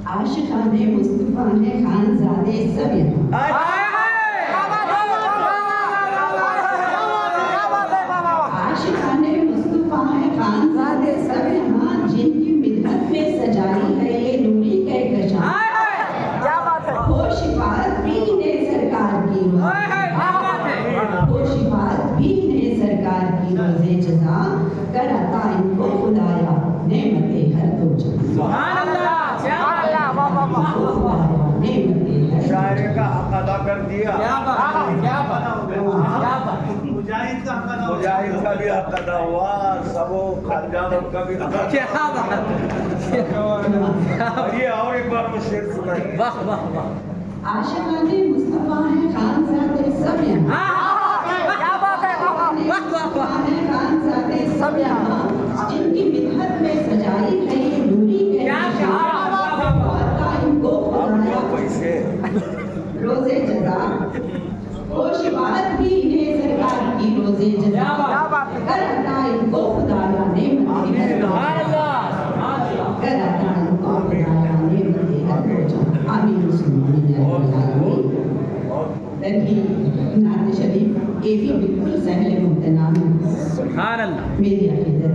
आशिकाने मुस्तफा है खानजादे सब यहाँ आशिकाने मुस्तफा है खानजादे सब यहाँ जिनकी मिन्नत में सजाई है ये नूरी कहकशां हो शिफात भी ने सरकार की हो शिफात भी ने सरकार की रोज़े जज़ा कर अता इनको खुदाया नेमते हर दो शायरे का हक अदा कर दिया। मुजाहिद का भी हक अदा हुआ, सबो खानदानों का भी हक अदा हुआ। ये और एक बार में शेर सुनाइए। वाह वाह वाह। आशिकाने मुस्तफा है खानजादे सब यहाँ खानजादे सब यहाँ जिनकी मिन्नत में सजाई है ये नूरी पैसे रोज़े जज़ा हो शिफात भी इन्हें सरकार की रोज़े जज़ा कर अता इनको खुदाया नेमत कर अता इनको खुदाया नेमत आमीन तभी नात शरीफ ये भी बिल्कुल सहल मुमतना है। सुभान अल्लाह। मेरी अकीदत